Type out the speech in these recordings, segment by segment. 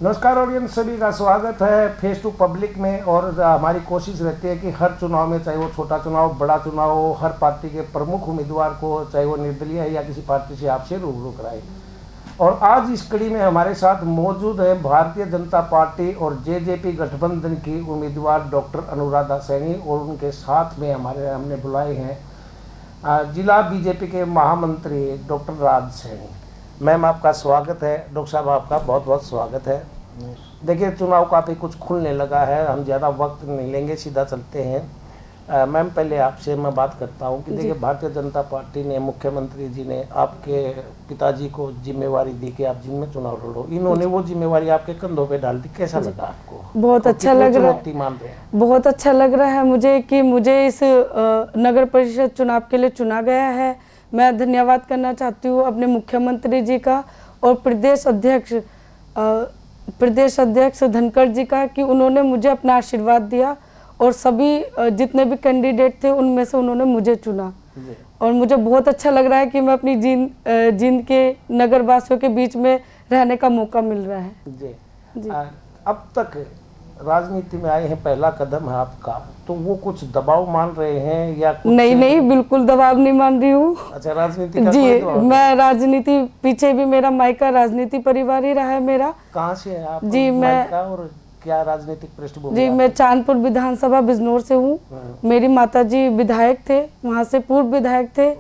नमस्कार ऑडियंस, सभी का स्वागत है फेस टू पब्लिक में। और हमारी कोशिश रहती है कि हर चुनाव में, चाहे वो छोटा चुनाव बड़ा चुनाव हो, हर पार्टी के प्रमुख उम्मीदवार को, चाहे वो निर्दलीय है या किसी पार्टी से, आपसे रूबरू कराए। और आज इस कड़ी में हमारे साथ मौजूद है भारतीय जनता पार्टी और जेजेपी गठबंधन की उम्मीदवार डॉक्टर अनुराधा सैनी, और उनके साथ में हमने बुलाए हैं जिला बीजेपी के महामंत्री डॉक्टर राज सैनी। मैम, आपका स्वागत है। डॉक्टर साहब, आपका बहुत बहुत स्वागत है। देखिए, चुनाव काफ़ी कुछ खुलने लगा है, हम ज़्यादा वक्त नहीं लेंगे, सीधा चलते हैं। मैम, पहले आपसे मैं बात करता हूं कि देखिए, भारतीय जनता पार्टी ने, मुख्यमंत्री जी ने आपके पिताजी को जिम्मेवारी दी कि आप जिनमें चुनाव लड़ो। इन्होंने वो जिम्मेवारी आपके कंधों पे डाल दी। कैसा लगा आपको? बहुत अच्छा लग रहा है। मान रहे हैं? बहुत अच्छा लग रहा है मुझे कि मुझे इस नगर परिषद चुनाव के लिए चुना गया है। मैं धन्यवाद करना चाहती हूँ अपने मुख्यमंत्री जी का और प्रदेश अध्यक्ष धनखड़ जी का कि उन्होंने मुझे अपना आशीर्वाद दिया और सभी जितने भी कैंडिडेट थे उनमें से उन्होंने मुझे चुना। और मुझे बहुत अच्छा लग रहा है कि मैं अपनी जींद के नगर वासियों के बीच में रहने का मौका मिल रहा है। जी। अब तक राजनीति में आए हैं, पहला कदम है आपका, तो वो कुछ दबाव मान रहे हैं या कुछ? नहीं, बिल्कुल दबाव नहीं मान रही हूँ। अच्छा, राजनीति का जी, कोई दबाव? मैं राजनीति, पीछे भी मेरा मायका राजनीति परिवार ही रहा है मेरा। कहाँ से है आप? जी, मैं और क्या राजनीतिक पृष्ठभूमि? जी, मैं चांदपुर विधानसभा बिजनौर से हूँ। मेरी माताजी विधायक थे, वहाँ से पूर्व विधायक थे।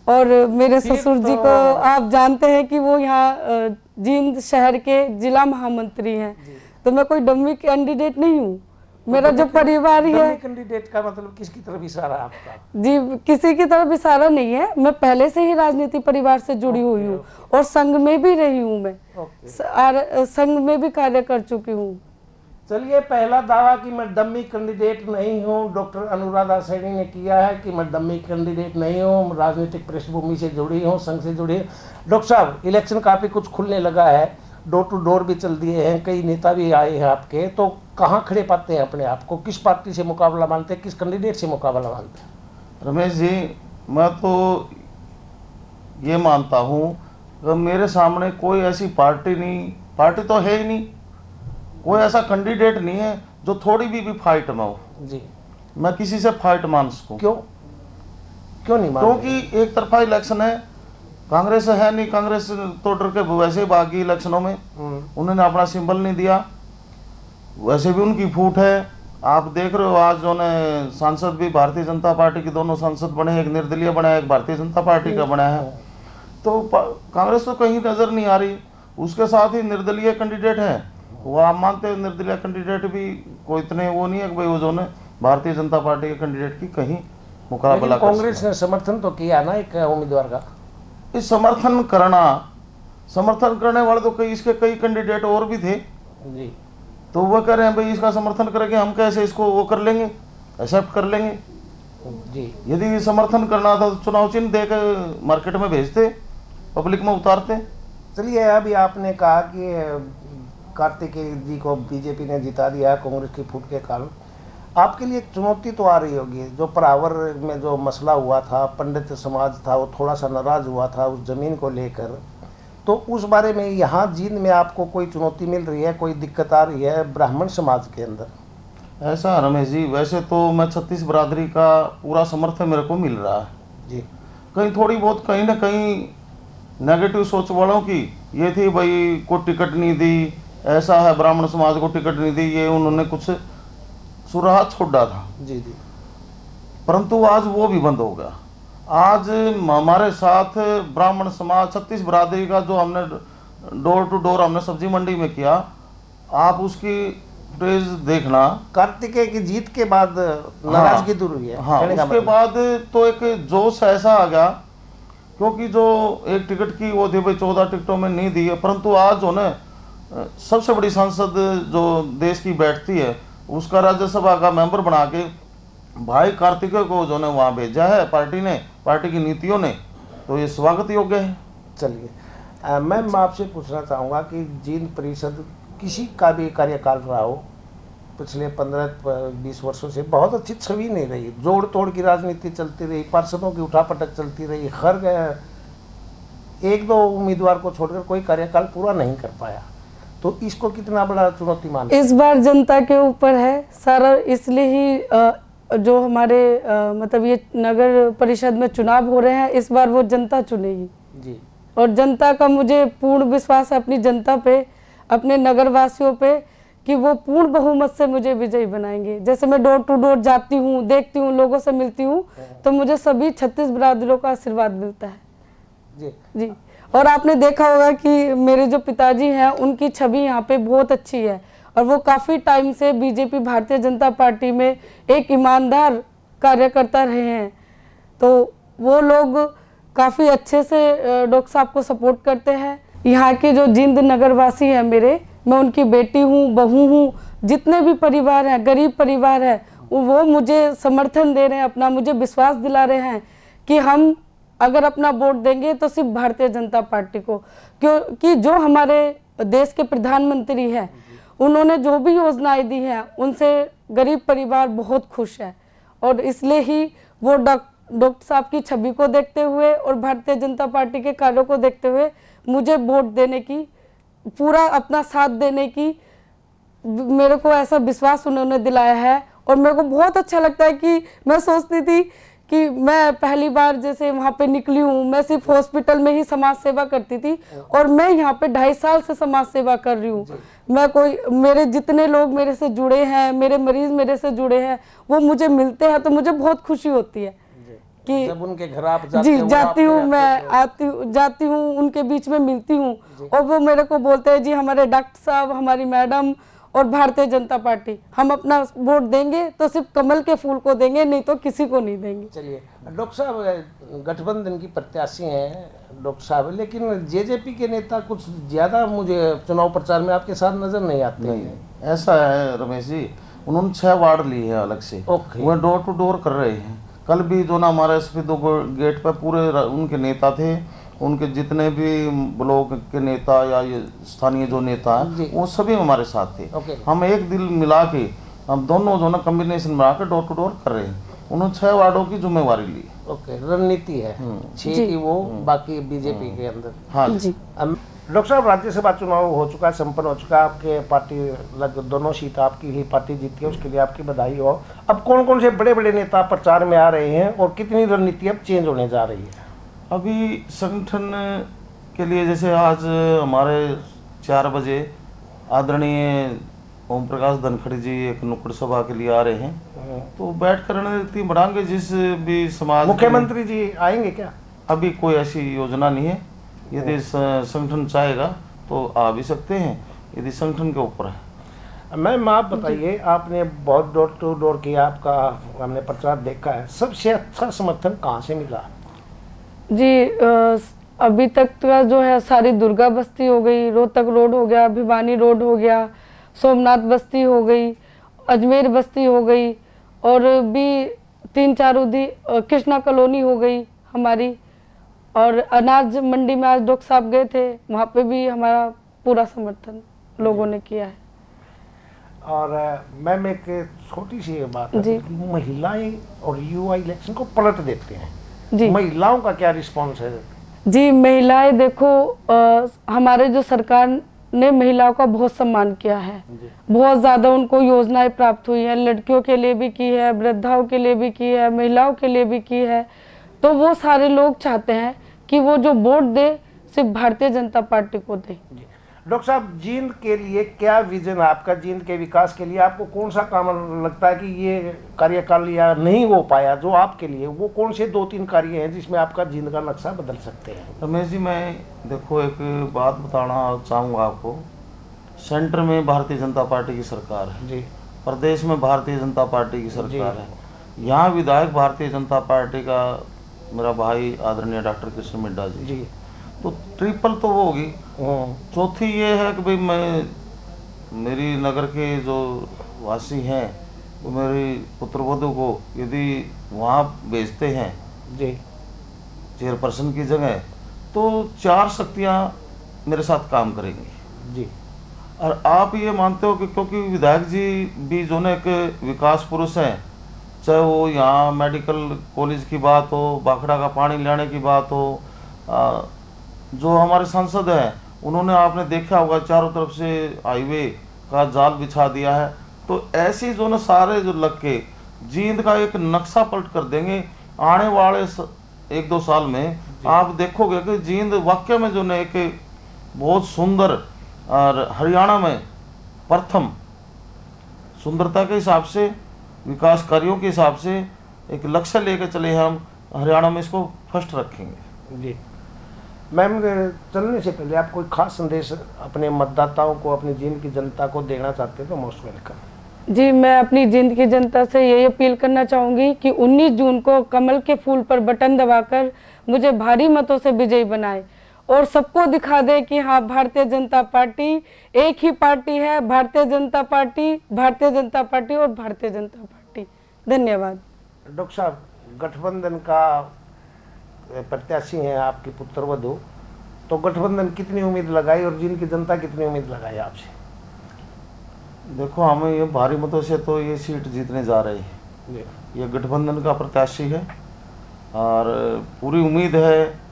और मेरे ससुर जी को आप जानते हैं कि वो यहाँ जींद शहर के जिला महामंत्री हैं। तो मैं कोई डमी कैंडिडेट नहीं हूँ, मेरा जो परिवार ही है। कैंडिडेट का मतलब किसकी तरफ इशारा आपका? जी, किसी की तरफ इशारा नहीं है। मैं पहले से ही राजनीति परिवार से जुड़ी हुई हूँ और संघ में भी रही हूँ। मैं संघ में भी कार्य कर चुकी हूँ। चलिए, पहला दावा कि मैं डमी कैंडिडेट नहीं हूँ, डॉक्टर अनुराधा सैनी ने किया है कि मैं डमी कैंडिडेट नहीं हूँ, राजनीतिक पृष्ठभूमि से जुड़ी हूँ, संघ से जुड़ी हूँ। डॉक्टर साहब, इलेक्शन काफ़ी कुछ खुलने लगा है, डोर टू डोर भी चल दिए हैं, कई नेता भी आए हैं आपके, तो कहाँ खड़े पाते हैं अपने आप को? किस पार्टी से मुकाबला मानते हैं, किस कैंडिडेट से मुकाबला मानते हैं? रमेश जी, मैं तो ये मानता हूँ कि मेरे सामने कोई ऐसी पार्टी तो है ही नहीं, कोई ऐसा कैंडिडेट नहीं है जो थोड़ी भी फाइट में हो। जी, मैं किसी से फाइट मान सकूं। क्यों नहीं मान? क्योंकि एक तरफा इलेक्शन है, कांग्रेस है नहीं, कांग्रेस तो डर के वैसे भागी इलेक्शनों में, उन्होंने अपना सिंबल नहीं दिया, वैसे भी उनकी फूट है। आप देख रहे हो, आज जो ने सांसद भी भारतीय जनता पार्टी के दोनों सांसद बने, एक निर्दलीय बना है, एक भारतीय जनता पार्टी का बना है। तो कांग्रेस तो कहीं नजर नहीं आ रही। उसके साथ ही निर्दलीय कैंडिडेट है, वो आप मानते हैं निर्दलीय कैंडिडेट भी कोई इतने वो नहीं है कि भाई वो जो ने भारतीय जनता पार्टी के कैंडिडेट की कहीं मुकाबला कर। कांग्रेस ने समर्थन तो किया ना एक उम्मीदवार का। इस समर्थन करने वाले तो इसके कई कैंडिडेट और भी थे जी। तो वो कह रहे हैं भाई इसका समर्थन करेंगे, हम कैसे इसको वो कर लेंगे, एक्सेप्ट कर लेंगे। जी, यदि समर्थन करना था तो चुनाव चिन्ह दे के मार्केट में भेजते, पब्लिक में उतारते। चलिए, अभी आपने कहा कि कार्तिकेय जी को बीजेपी ने जिता दिया कांग्रेस की फूट के कारण। आपके लिए एक चुनौती तो आ रही होगी, जो परावर में जो मसला हुआ था, पंडित समाज था वो थोड़ा सा नाराज हुआ था उस जमीन को लेकर, तो उस बारे में यहाँ जींद में आपको कोई चुनौती मिल रही है, कोई दिक्कत आ रही है ब्राह्मण समाज के अंदर? ऐसा रमेश जी, वैसे तो मैं 36 बरादरी का पूरा समर्थन मेरे को मिल रहा है जी। कहीं थोड़ी बहुत कहीं ना कहीं नेगेटिव सोच वालों की ये थी, भाई को टिकट नहीं दी, ऐसा है ब्राह्मण समाज को टिकट नहीं दी, ये उन्होंने कुछ सुराहा छोड़ा था। जी जी। परंतु आज वो भी बंद हो गया। आज हमारे साथ ब्राह्मण समाज 36 बरादरी का जो हमने डोर टू डोर हमने सब्जी मंडी में किया, आप उसकी फुटेज देखना। कार्तिकेय की जीत के बाद नाराजगी दूर हुई है। हाँ, उसके बाद तो एक जोश ऐसा आ गया, क्योंकि जो एक टिकट की वो थी भाई 14 टिकटों में नहीं दी है, परंतु आज जो ना सबसे बड़ी संसद जो देश की बैठती है उसका राज्यसभा का मेंबर बना के भाई कार्तिकेय को जो ने वहाँ भेजा है पार्टी ने, पार्टी की नीतियों ने, तो ये स्वागत योग्य है। चलिए, मैं आपसे पूछना चाहूँगा कि जींद परिषद किसी का भी कार्यकाल रहा हो, पिछले 15-20 वर्षों से बहुत अच्छी छवि नहीं रही, जोड़ तोड़ की राजनीति चलती रही, पार्षदों की उठापटक चलती रही, हर एक दो उम्मीदवार को छोड़कर कोई कार्यकाल पूरा नहीं कर पाया। तो इसको कितना बड़ा चुनौती मानते हैं? इस बार जनता के ऊपर है सर, इसलिए ही जो हमारे मतलब ये नगर परिषद में चुनाव हो रहे हैं, इस बार वो जनता चुनेगी जी। और जनता का मुझे पूर्ण विश्वास है अपनी जनता पे, अपने नगरवासियों पे, कि वो पूर्ण बहुमत से मुझे विजयी बनाएंगे। जैसे मैं डोर टू डोर जाती हूँ, देखती हूँ, लोगों से मिलती हूँ, तो मुझे सभी 36 बिरादरों का आशीर्वाद मिलता है जी जी। और आपने देखा होगा कि मेरे जो पिताजी हैं उनकी छवि यहाँ पे बहुत अच्छी है और वो काफ़ी टाइम से बीजेपी भारतीय जनता पार्टी में एक ईमानदार कार्यकर्ता रहे हैं, तो वो लोग काफ़ी अच्छे से डॉक्टर साहब को सपोर्ट करते हैं। यहाँ के जो जिंद नगरवासी हैं मेरे, मैं उनकी बेटी हूँ, बहू हूँ, जितने भी परिवार हैं, गरीब परिवार है, वो मुझे समर्थन दे रहे हैं, अपना मुझे विश्वास दिला रहे हैं कि हम अगर अपना वोट देंगे तो सिर्फ भारतीय जनता पार्टी को, क्योंकि जो हमारे देश के प्रधानमंत्री हैं उन्होंने जो भी योजनाएं दी हैं उनसे गरीब परिवार बहुत खुश है और इसलिए ही वो डॉक्टर साहब की छवि को देखते हुए और भारतीय जनता पार्टी के कार्यों को देखते हुए मुझे वोट देने की, पूरा अपना साथ देने की मेरे को ऐसा विश्वास उन्होंने दिलाया है। और मेरे को बहुत अच्छा लगता है कि मैं सोचती थी कि मैं पहली बार जैसे वहाँ पे निकली हूँ, मैं सिर्फ हॉस्पिटल में ही समाज सेवा करती थी और मैं यहाँ पे 2.5 साल से समाज सेवा कर रही हूँ। मेरे जितने लोग मेरे से जुड़े हैं, मेरे मरीज मेरे से जुड़े हैं, वो मुझे मिलते हैं तो मुझे बहुत खुशी होती है कि जब उनके घर आप जाते जी हो, जाती हूँ, मैं जाती हूँ, उनके बीच में मिलती हूँ और वो मेरे को बोलते हैं जी हमारे डॉक्टर साहब, हमारी मैडम और भारतीय जनता पार्टी, हम अपना वोट देंगे तो सिर्फ कमल के फूल को देंगे, नहीं तो किसी को नहीं देंगे। चलिए डॉक्टर साहब, गठबंधन की प्रत्याशी हैं डॉक्टर साहब, लेकिन जेजेपी के नेता कुछ ज़्यादा मुझे चुनाव प्रचार में आपके साथ नजर नहीं आते। नहीं, ऐसा है रमेश जी, उन्होंने 6 वार्ड लिए हैं अलग से, वो डोर टू डोर कर रहे हैं। कल भी जो ना हमारे SP2 गेट पर पूरे उनके नेता थे, उनके जितने भी ब्लॉक के नेता या ये स्थानीय जो नेता हैं वो सभी हमारे साथ थे। हम एक दिल मिला के हम दोनों जो ना कम्बिनेशन बना के डोर टू डोर कर रहे हैं। उन्होंने 6 वार्डों की जिम्मेवारी ली। रणनीति है 6 की, वो बाकी बीजेपी के अंदर। हाँ जी। डॉक्टर साहब, राज्यसभा चुनाव हो चुका है, संपन्न हो चुका है, आपके पार्टी लगभग दोनों सीट आपकी ही पार्टी जीती है, उसके लिए आपकी बधाई हो। अब कौन कौन से बड़े बड़े नेता प्रचार में आ रहे हैं और कितनी रणनीति अब चेंज होने जा रही है? अभी संगठन के लिए जैसे आज हमारे 4 बजे आदरणीय ओम प्रकाश धनखड़ जी एक नुक्कड़ सभा के लिए आ रहे हैं, तो बैठ कर रणनीति बढ़ाएंगे। जिस भी समाज, मुख्यमंत्री जी आएंगे क्या? अभी कोई ऐसी योजना नहीं है, यदि संगठन चाहेगा तो आ भी सकते हैं, यदि संगठन के ऊपर है। मैम आप बताइए, आपने बहुत डोर टू डोर किया, आपका हमने प्रचार देखा है, सबसे अच्छा समर्थन कहाँ से मिला? जी अभी तक का जो है सारी दुर्गा बस्ती हो गई, रोहतक रोड हो गया, भिवानी रोड हो गया, सोमनाथ बस्ती हो गई, अजमेर बस्ती हो गई और भी 3-4 उदी कृष्णा कॉलोनी हो गई हमारी, और अनाज मंडी में आज डॉक्टर साहब गए थे, वहाँ पे भी हमारा पूरा समर्थन लोगों ने किया है। और मैम एक छोटी सी बात है, जी। महिलाएं और युवा इलेक्शन को पलट देते हैं जी, महिलाओं का क्या रिस्पॉन्स है? जी महिलाएं देखो, हमारे जो सरकार ने महिलाओं का बहुत सम्मान किया है, बहुत ज़्यादा उनको योजनाएं प्राप्त हुई हैं, लड़कियों के लिए भी की है, वृद्धाओं के लिए भी की है, महिलाओं के लिए भी की है। तो वो सारे लोग चाहते हैं कि वो जो वोट दे सिर्फ भारतीय जनता पार्टी को दे। डॉक्टर साहब, जींद के लिए क्या विजन है आपका? जींद के विकास के लिए आपको कौन सा काम लगता है कि ये कार्यकाल या नहीं हो पाया जो आपके लिए, वो कौन से 2-3 कार्य हैं जिसमें आपका जींद का नक्शा बदल सकते हैं? रमेश जी, मैं देखो एक बात बताना चाहूँगा आपको। सेंटर में भारतीय जनता पार्टी की सरकार है जी, प्रदेश में भारतीय जनता पार्टी की सरकार है, यहाँ विधायक भारतीय जनता पार्टी का मेरा भाई आदरणीय डॉक्टर कृष्ण मिड्डा जी, तो ट्रिपल तो वो होगी। चौथी ये है कि भाई मेरी नगर के जो वासी हैं वो मेरी पुत्रवधू को यदि वहाँ भेजते हैं जी, चेयरपर्सन की जगह, तो 4 शक्तियाँ मेरे साथ काम करेंगी जी। और आप ये मानते हो कि क्योंकि विधायक जी भी जो ना एक विकास पुरुष हैं, चाहे वो यहाँ मेडिकल कॉलेज की बात हो, बाखड़ा का पानी लाने की बात हो, जो हमारे सांसद हैं उन्होंने, आपने देखा होगा, चारों तरफ से हाईवे का जाल बिछा दिया है। तो ऐसी जो ना सारे जो लग के जींद का एक नक्शा पलट कर देंगे आने वाले 1-2 साल में। आप देखोगे कि जींद वाकई में जो न एक बहुत सुंदर, और हरियाणा में प्रथम सुंदरता के हिसाब से, विकास कार्यों के हिसाब से एक लक्ष्य लेकर चले हैं हम, हरियाणा में इसको फर्स्ट रखेंगे। जी मैम, चलने से पहले आप कोई खास संदेश अपने मतदाताओं को, अपनी जींद की जनता को देना चाहते हैं तो मोस्ट वेलकम। जी, मैं अपनी जींद की जनता से यही अपील करना चाहूँगी कि 19 जून को कमल के फूल पर बटन दबाकर मुझे भारी मतों से विजयी बनाए और सबको दिखा दे कि हाँ, भारतीय जनता पार्टी एक ही पार्टी है, भारतीय जनता पार्टी, भारतीय जनता पार्टी और भारतीय जनता पार्टी। धन्यवाद। डॉक्टर साहब, गठबंधन का प्रत्याशी हैं आपकी पुत्रवधू, तो गठबंधन कितनी उम्मीद लगाई और जींद की जनता कितनी उम्मीद लगाई आपसे? देखो, हमें ये भारी मतों से तो ये सीट जीतने जा रही है। ये गठबंधन का प्रत्याशी है और पूरी उम्मीद है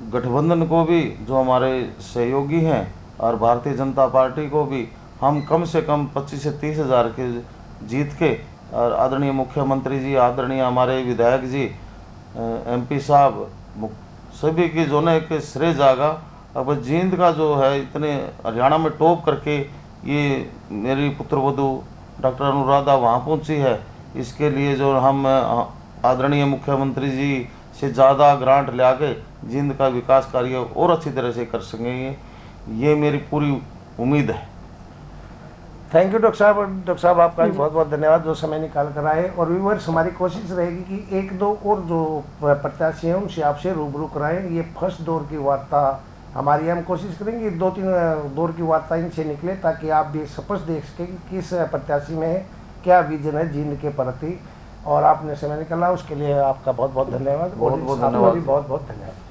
गठबंधन को भी, जो हमारे सहयोगी हैं, और भारतीय जनता पार्टी को भी हम कम से कम 25 से 30 हज़ार के जीत के, और आदरणीय मुख्यमंत्री जी, आदरणीय हमारे विधायक जी, MP साहब, सभी की जो ना एक श्रेय जागा। अब जींद का जो है इतने हरियाणा में टॉप करके ये मेरी पुत्रवधू डॉक्टर अनुराधा वहाँ पहुँची है, इसके लिए जो हम आदरणीय मुख्यमंत्री जी से ज़्यादा ग्रांट ले के जींद का विकास कार्य और अच्छी तरह से कर सकेंगे, ये मेरी पूरी उम्मीद है। थैंक यू डॉक्टर साहब। डॉक्टर साहब, आपका भी बहुत बहुत धन्यवाद जो समय निकाल कर आए। और व्यूअर्स, हमारी कोशिश रहेगी कि 1-2 और जो प्रत्याशी हैं उनसे आपसे रूबरू कराएं। ये फर्स्ट दौर की वार्ता हमारी, हम कोशिश करेंगे 2-3 दौर की वार्ता इनसे निकले, ताकि आप भी स्पष्ट देख सकें कि किस प्रत्याशी में क्या विजन है जींद के प्रति। और आपने समय निकाला, उसके लिए आपका बहुत बहुत धन्यवाद। बहुत बहुत आपका धन्यवाद। भी बहुत बहुत धन्यवाद।